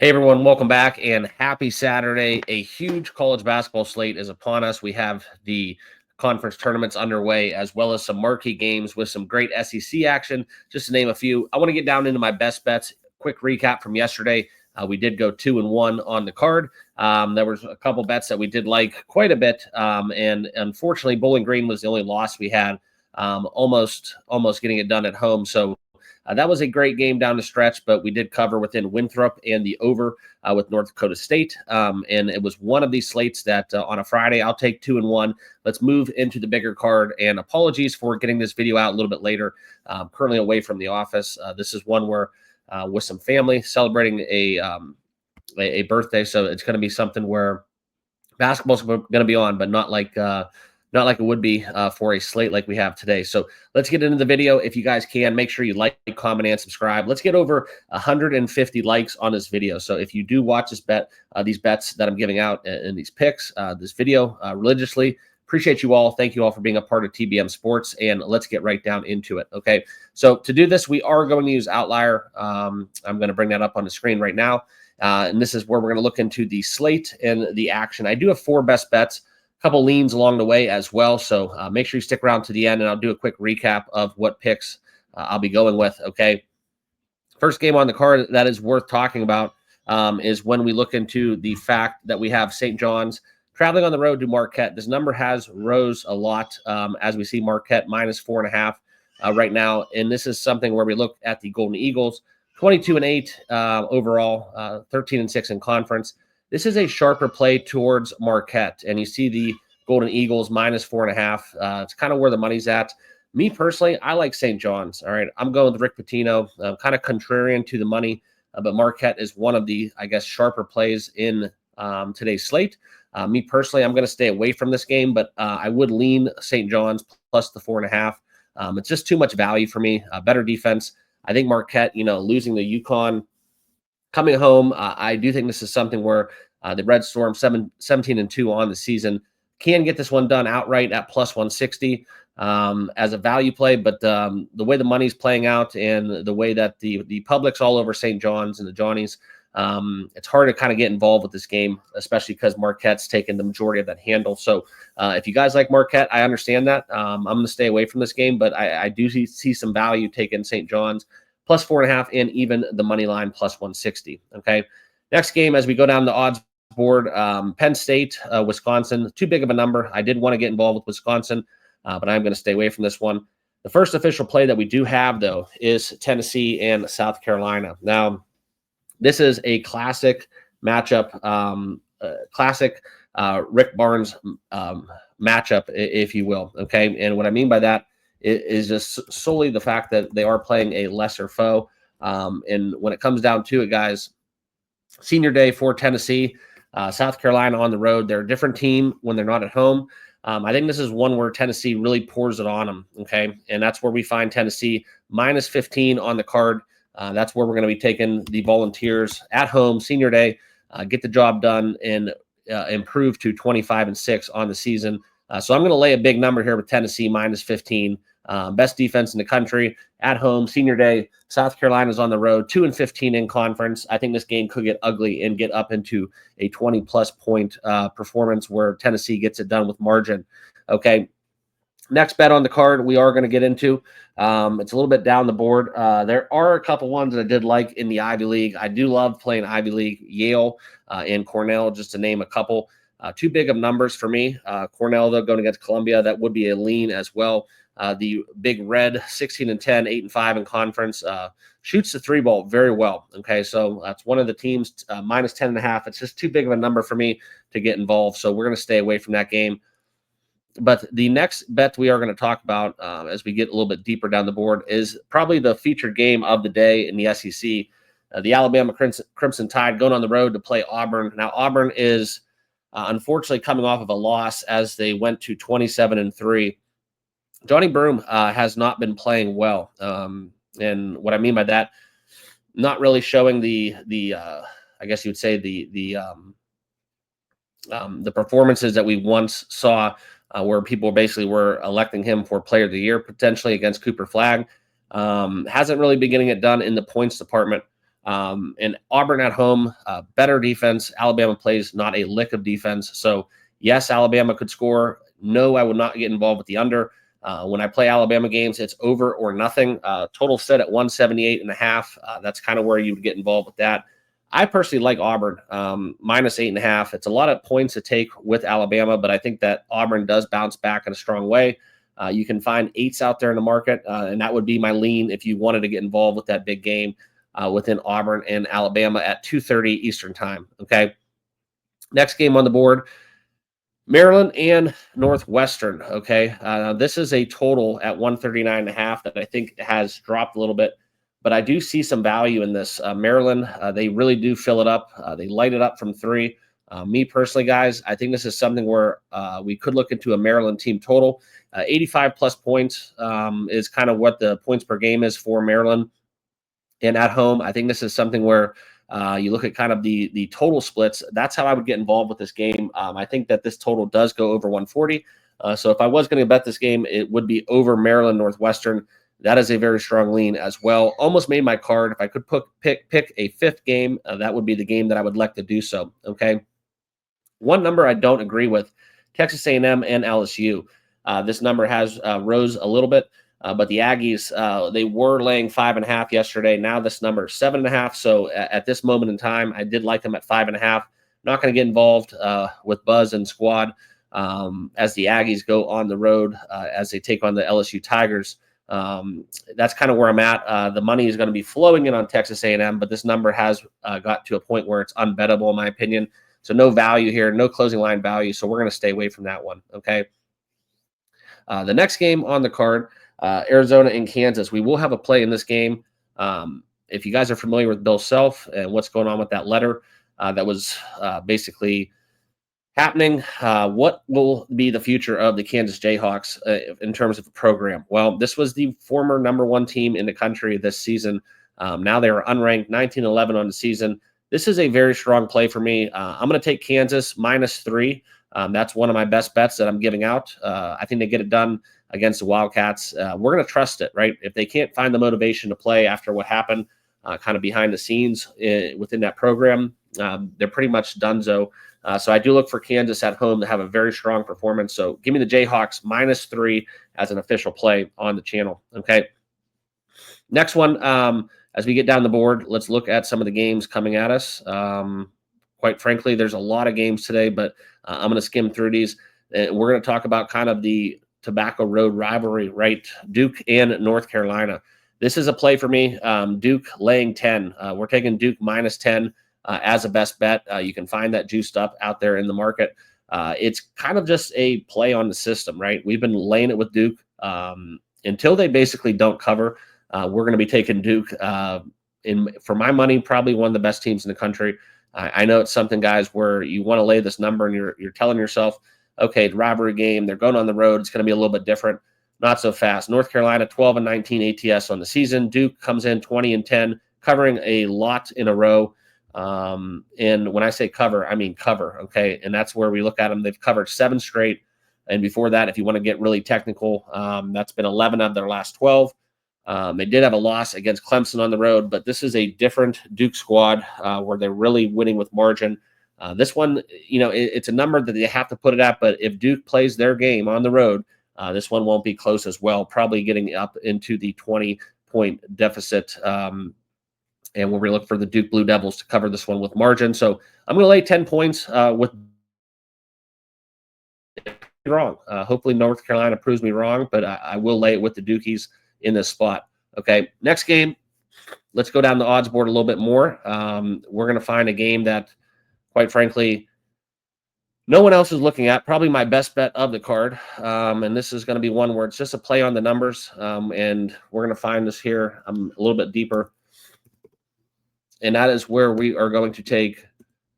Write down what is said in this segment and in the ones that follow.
Hey everyone, welcome back and happy Saturday. A huge college basketball slate is upon us. We have the conference tournaments underway, as well as some marquee games with some great SEC action, just to name a few. I want to get down into my best bets. Quick recap from yesterday. We did go 2-1 on the card. There was a couple bets that we did like quite a bit, and unfortunately, Bowling Green was the only loss we had. Almost getting it done at home. So that was a great game down the stretch, but we did cover within Winthrop and the over with North Dakota State. And it was one of these slates that on a Friday, I'll take 2-1. Let's move into the bigger card. And apologies for getting this video out a little bit later. Currently away from the office. This is one where with some family celebrating a birthday. So it's going to be something where basketball's going to be on, but not like it would be for a slate like we have today. So let's get into the video. If you guys can, make sure you like, comment, and subscribe. Let's get over 150 likes on this video. So if you do watch this these bets that I'm giving out in these picks, this video religiously, appreciate you all. Thank you all for being a part of TBM Sports, and let's get right down into it. Okay, so to do this, we are going to use Outlier. I'm going to bring that up on the screen right now. And this is where we're going to look into the slate and the action. I do have 4 best bets. Couple leans along the way as well. So make sure you stick around to the end, and I'll do a quick recap of what picks I'll be going with. Okay. First game on the card that is worth talking about is when we look into the fact that we have St. John's traveling on the road to Marquette. This number has rose a lot as we see Marquette -4.5 right now. And this is something where we look at the Golden Eagles, 22-8 overall, 13-6 in conference. This is a sharper play towards Marquette, and you see the Golden Eagles -4.5. It's kind of where the money's at. Me personally, I like St. John's. All right, I'm going with Rick Pitino. Kind of contrarian to the money, but Marquette is one of the, I guess, sharper plays in today's slate. Me personally, I'm going to stay away from this game, but I would lean St. John's plus the 4.5. It's just too much value for me. Better defense. I think Marquette, losing the UConn. Coming home, I do think this is something where the Red Storm 17-2 on the season can get this one done outright at +160 as a value play. But the way the money's playing out and the way that the public's all over St. John's and the Johnnies, it's hard to kind of get involved with this game, especially because Marquette's taken the majority of that handle. So if you guys like Marquette, I understand that. I'm going to stay away from this game, but I do see some value taking St. John's +4.5 and even the money line +160. Okay. Next game, as we go down the odds board, Penn State, Wisconsin, too big of a number. I did want to get involved with Wisconsin, but I'm going to stay away from this one. The first official play that we do have, though, is Tennessee and South Carolina. Now, this is a classic matchup, classic Rick Barnes matchup, if you will. Okay. And what I mean by that is just solely the fact that they are playing a lesser foe. And when it comes down to it, guys, senior day for Tennessee, South Carolina on the road. They're a different team when they're not at home. I think this is one where Tennessee really pours it on them. Okay. And that's where we find Tennessee -15 on the card. That's where we're going to be taking the Volunteers at home, senior day, get the job done, and improve to 25-6 on the season. So I'm going to lay a big number here with Tennessee -15. Best defense in the country at home, senior day. South Carolina's on the road, 2-15 in conference. I think this game could get ugly and get up into a 20+ point performance where Tennessee gets it done with margin. Okay. Next bet on the card we are going to get into. It's a little bit down the board. There are a couple ones that I did like in the Ivy League. I do love playing Ivy League, Yale and Cornell, just to name a couple. Too big of numbers for me. Cornell, though, going against Columbia, that would be a lean as well. The Big Red, 16-10, 8-5 in conference, shoots the 3-ball very well. Okay, so that's one of the teams, -10.5. It's just too big of a number for me to get involved, so we're going to stay away from that game. But the next bet we are going to talk about as we get a little bit deeper down the board is probably the featured game of the day in the SEC. The Alabama Crimson Tide going on the road to play Auburn. Now, Auburn is unfortunately coming off of a loss as they went to 27-3. Johnny Broome has not been playing well. And what I mean by that, not really showing the I guess you would say the performances that we once saw where people basically were electing him for player of the year, potentially against Cooper Flagg. Hasn't really been getting it done in the points department. And Auburn at home, better defense. Alabama plays not a lick of defense. So, yes, Alabama could score. No, I would not get involved with the under. When I play Alabama games, it's over or nothing. Total set at 178.5. That's kind of where you would get involved with that. I personally like Auburn, -8.5. It's a lot of points to take with Alabama, but I think that Auburn does bounce back in a strong way. You can find 8s out there in the market, and that would be my lean if you wanted to get involved with that big game within Auburn and Alabama at 2:30 Eastern time. Okay. Next game on the board, Maryland and Northwestern. Okay. This is a total at 139.5 that I think has dropped a little bit, but I do see some value in this. Maryland, they really do fill it up. They light it up from 3. Me personally, guys, I think this is something where we could look into a Maryland team total. 85 plus points is kind of what the points per game is for Maryland. And at home, I think this is something where you look at kind of the total splits. That's how I would get involved with this game. I think that this total does go over 140. So if I was going to bet this game, it would be over Maryland Northwestern. That is a very strong lean as well. Almost made my card. If I could pick a 5th game, that would be the game that I would like to do so. Okay. One number I don't agree with, Texas A&M and LSU. This number has rose a little bit. But the Aggies, they were laying 5.5 yesterday. Now this number is 7.5. So at this moment in time, I did like them at 5.5. Not going to get involved with Buzz and squad as the Aggies go on the road as they take on the LSU Tigers. That's kind of where I'm at. The money is going to be flowing in on Texas A&M, but this number has got to a point where it's unbettable in my opinion. So no value here, no closing line value. So we're going to stay away from that one. Okay. The next game on the card, Arizona and Kansas. We will have a play in this game. If you guys are familiar with Bill Self and what's going on with that letter that was basically happening, what will be the future of the Kansas Jayhawks in terms of a program? Well, this was the former #1 team in the country this season. Now they are unranked, 19-11 on the season. This is a very strong play for me. I'm going to take Kansas -3. That's one of my best bets that I'm giving out. I think they get it done against the Wildcats. We're going to trust it, right? If they can't find the motivation to play after what happened kind of behind the scenes within that program, they're pretty much donezo. So I do look for Kansas at home to have a very strong performance. So give me the Jayhawks -3 as an official play on the channel. Okay. Next one, as we get down the board, let's look at some of the games coming at us. Quite frankly, there's a lot of games today, but I'm going to skim through these. We're going to talk about kind of the Tobacco Road rivalry, right? Duke and North Carolina. This is a play for me. Duke laying 10. We're taking Duke -10 as a best bet. You can find that juiced up out there in the market. It's kind of just a play on the system, right? We've been laying it with Duke until they basically don't cover. We're going to be taking Duke for my money, probably one of the best teams in the country. I know it's something, guys, where you want to lay this number and you're telling yourself, okay, the rivalry game, they're going on the road. It's going to be a little bit different. Not so fast. North Carolina, 12-19 ATS on the season. Duke comes in 20-10, covering a lot in a row. And when I say cover, I mean cover, okay? And that's where we look at them. They've covered 7 straight. And before that, if you want to get really technical, that's been 11 of their last 12. They did have a loss against Clemson on the road, but this is a different Duke squad where they're really winning with margin. This one, it's a number that they have to put it at, but if Duke plays their game on the road, this one won't be close as well, probably getting up into the 20-point deficit. And we're going to look for the Duke Blue Devils to cover this one with margin. So I'm going to lay 10 points with wrong. Hopefully North Carolina proves me wrong, but I will lay it with the Dukies in this spot. Okay, next game, let's go down the odds board a little bit more. We're going to find a game that, quite frankly, no one else is looking at. Probably my best bet of the card. And this is going to be one where it's just a play on the numbers. And we're going to find this here a little bit deeper. And that is where we are going to take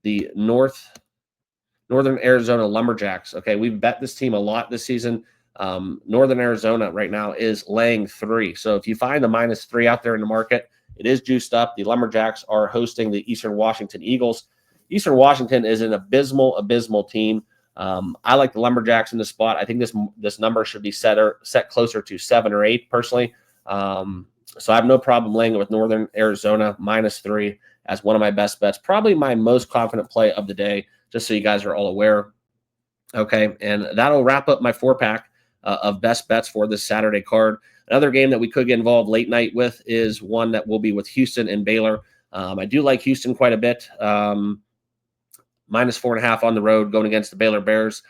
the Northern Arizona Lumberjacks. Okay, we've bet this team a lot this season. Northern Arizona right now is laying 3. So if you find the -3 out there in the market, it is juiced up. The Lumberjacks are hosting the Eastern Washington Eagles. Eastern Washington is an abysmal team. I like the Lumberjacks in this spot. I think this number should be set closer to 7 or 8 personally. So I have no problem laying it with Northern Arizona -3 as one of my best bets, probably my most confident play of the day, just so you guys are all aware. Okay, and that'll wrap up my 4-pack of best bets for this Saturday card. Another game that we could get involved late night with is one that will be with Houston and Baylor. I do like Houston quite a bit. -4.5 on the road going against the Baylor Bears.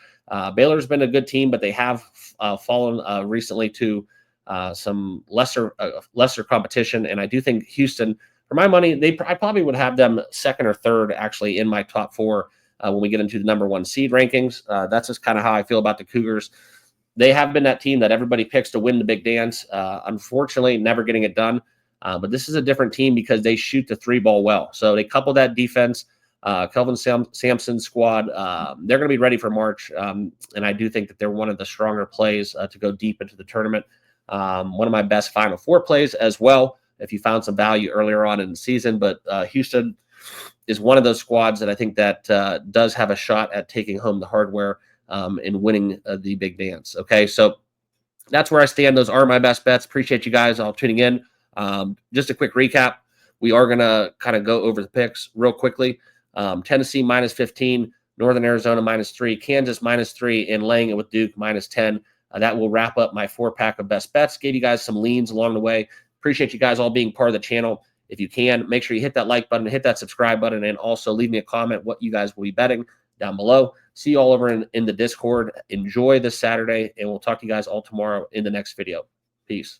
Baylor's been a good team, but they have fallen recently to some lesser competition, and I do think Houston, for my money, I probably would have them second or third actually in my top 4 when we get into the number 1 seed rankings. That's just kind of how I feel about the Cougars. They have been that team that everybody picks to win the big dance. Unfortunately, never getting it done. But this is a different team because they shoot the 3-ball well. So they couple that defense. Kelvin Sampson's squad, they're going to be ready for March. And I do think that they're one of the stronger plays to go deep into the tournament. One of my best Final Four plays as well, if you found some value earlier on in the season. But Houston is one of those squads that I think that does have a shot at taking home the hardware and winning the big dance. Okay, so that's where I stand. Those are my best bets. Appreciate you guys all tuning in. Just a quick recap. We are going to kind of go over the picks real quickly. Tennessee -15, Northern Arizona -3, Kansas -3, and laying it with Duke -10. That will wrap up my 4-pack of best bets. Gave you guys some leans along the way. Appreciate you guys all being part of the channel. If you can, make sure you hit that like button, hit that subscribe button, and also leave me a comment what you guys will be betting down below. See you all over in the Discord. Enjoy this Saturday, and we'll talk to you guys all tomorrow in the next video. Peace.